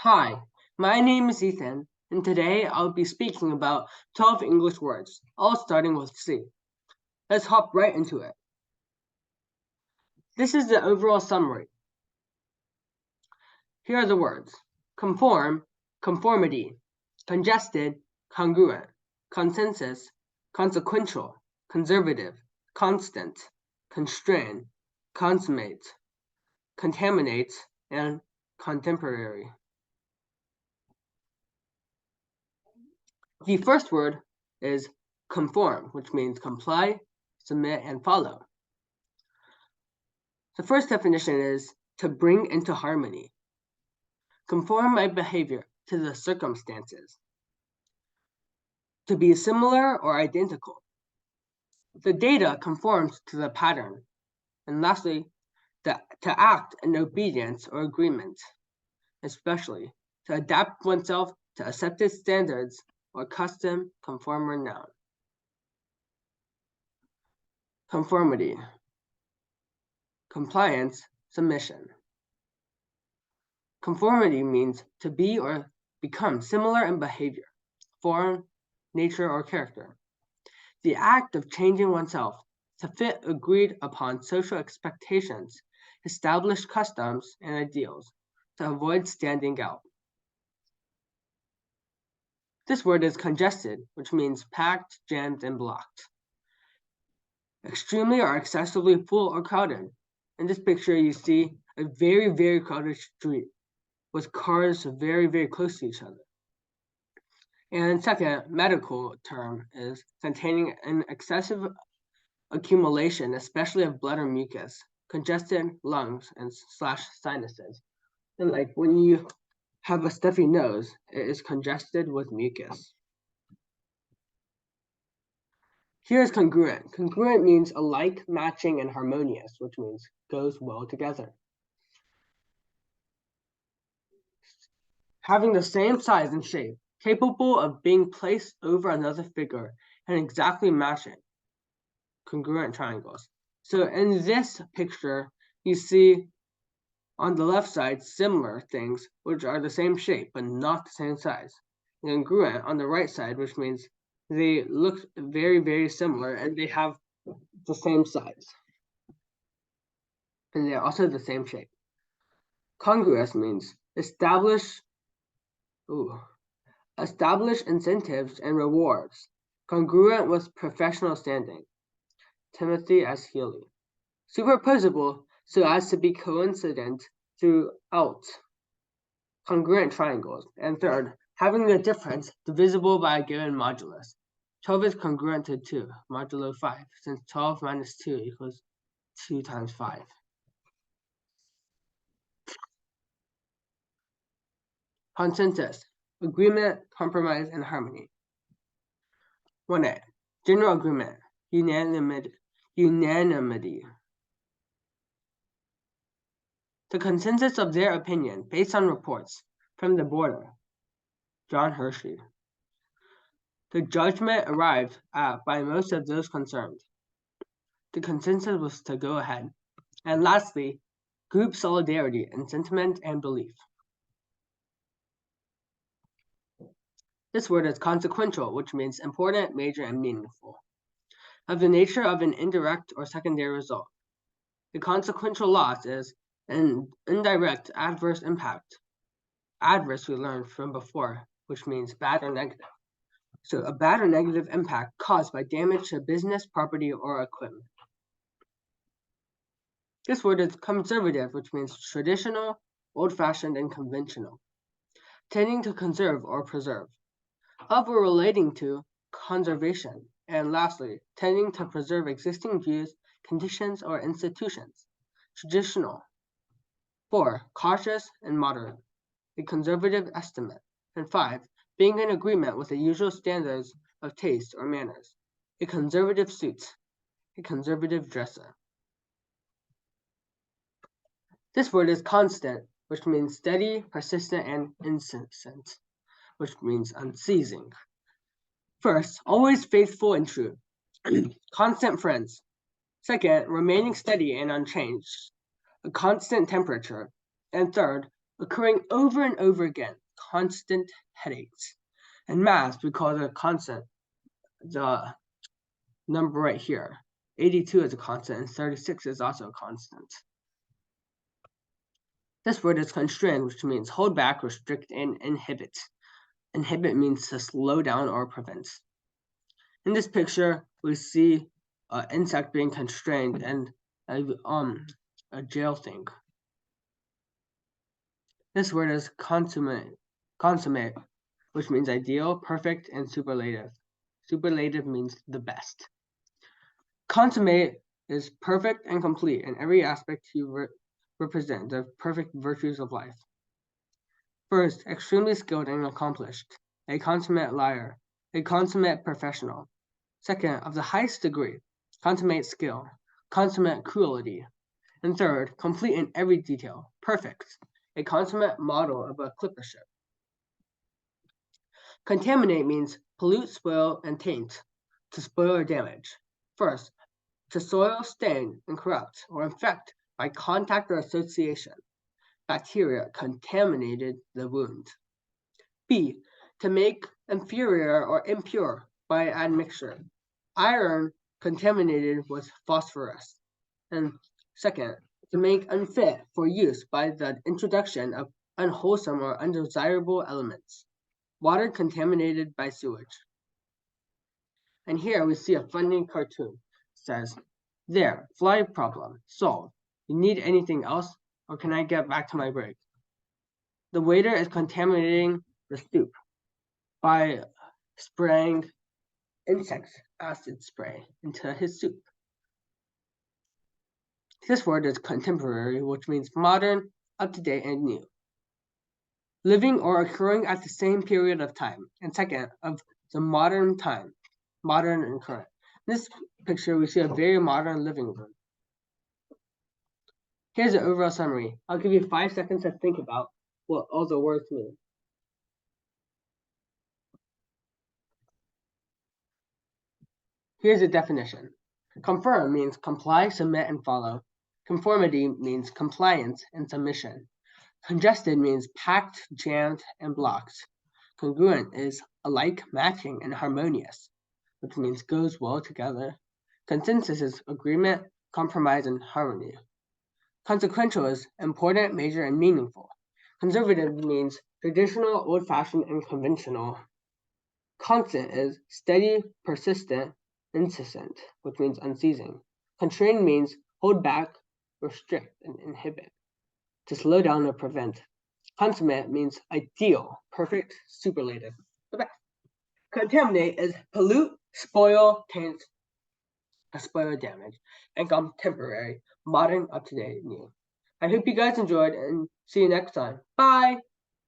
Hi, my name is Ethan, and today I'll be speaking about 12 English words, all starting with C. Let's hop right into it. This is the overall summary. Here are the words: conform, conformity, congested, congruent, consensus, consequential, conservative, constant, constrain, consummate, contaminate, and contemporary. The first word is conform, which means comply, submit, and follow. The first definition is to bring into harmony. Conform my behavior to the circumstances. To be similar or identical. The data conforms to the pattern. And lastly, to act in obedience or agreement, especially to adapt oneself to accepted standards or custom, conform, or noun. Conformity. Compliance, submission. Conformity means to be or become similar in behavior, form, nature, or character. The act of changing oneself to fit agreed upon social expectations, established customs, and ideals to avoid standing out. This word is congested, which means packed, jammed, and blocked. Extremely or excessively full or crowded. In this picture, you see a very, very crowded street with cars very, very close to each other. And second, medical term is containing an excessive accumulation, especially of blood or mucus, congested lungs and / sinuses. And like when you have a stuffy nose, it is congested with mucus. Here's congruent. Congruent means alike, matching, and harmonious, which means goes well together. Having the same size and shape, capable of being placed over another figure and exactly matching. Congruent triangles. So in this picture, you see on the left side similar things which are the same shape but not the same size. And congruent on the right side, which means they look very, very similar and they have the same size. And they're also the same shape. Congruous means establish incentives and rewards, congruent with professional standing. Timothy S. Healy. Superposable so as to be coincident throughout. Congruent triangles. And third, having a difference divisible by a given modulus. 12 is congruent to 2, modulo 5, since 12 minus 2 equals 2 times 5. Consensus. Agreement, compromise, and harmony. 1a. General agreement. Unanimity. The consensus of their opinion based on reports from the border. John Hershey. The judgment arrived at by most of those concerned. The consensus was to go ahead. And lastly, group solidarity in sentiment and belief. This word is consequential, which means important, major, and meaningful. Of the nature of an indirect or secondary result. The consequential loss is an indirect adverse impact. Adverse we learned from before, which means bad or negative. So a bad or negative impact caused by damage to business, property, or equipment. This word is conservative, which means traditional, old-fashioned, and conventional. Tending to conserve or preserve. Of or relating to conservation. And lastly, tending to preserve existing views, conditions, or institutions. Traditional. 4. Cautious and moderate. A conservative estimate. And 5. Being in agreement with the usual standards of taste or manners. A conservative suit. A conservative dresser. This word is constant, which means steady, persistent, and incessant, which means unceasing. First, always faithful and true. Constant friends. Second, remaining steady and unchanged. A constant temperature. And third, occurring over and over again, constant headaches. In math, we call it a constant, the number right here. 82 is a constant, and 36 is also a constant. This word is constrain, which means hold back, restrict, and inhibit. Inhibit means to slow down or prevent. In this picture, we see an insect being constrained and a jail thing. This word is consummate, which means ideal, perfect, and superlative. Superlative means the best. Consummate is perfect and complete in every aspect you represent the perfect virtues of life. First, extremely skilled and accomplished, a consummate liar, a consummate professional. Second, of the highest degree, consummate skill, consummate cruelty. And third, complete in every detail, perfect, a consummate model of a clipper ship. Contaminate means pollute, spoil, and taint, to spoil or damage. First, to soil, stain, and corrupt, or infect by contact or association. Bacteria contaminated the wound. B, to make inferior or impure by admixture. Iron contaminated with phosphorus. And second, to make unfit for use by the introduction of unwholesome or undesirable elements. Water contaminated by sewage. And here we see a funny cartoon. It says, there, fly problem, solved. You need anything else, or can I get back to my break? The waiter is contaminating the soup by spraying insect acid spray into his soup. This word is contemporary, which means modern, up-to-date, and new. Living or occurring at the same period of time. And second, of the modern time, modern and current. In this picture, we see a very modern living room. Here's the overall summary. I'll give you 5 seconds to think about what all the words mean. Here's the definition. Conform means comply, submit, and follow. Conformity means compliance and submission. Congested means packed, jammed, and blocked. Congruent is alike, matching, and harmonious, which means goes well together. Consensus is agreement, compromise, and harmony. Consequential is important, major, and meaningful. Conservative means traditional, old-fashioned, and conventional. Constant is steady, persistent, incessant, which means unceasing. Constrain means hold back, restrict, and inhibit, to slow down or prevent. Consummate means ideal, perfect, superlative, the best. Contaminate is pollute, spoil, taint, spoil or damage. And contemporary, modern, up-to-date, new. I hope you guys enjoyed and see you next time. Bye!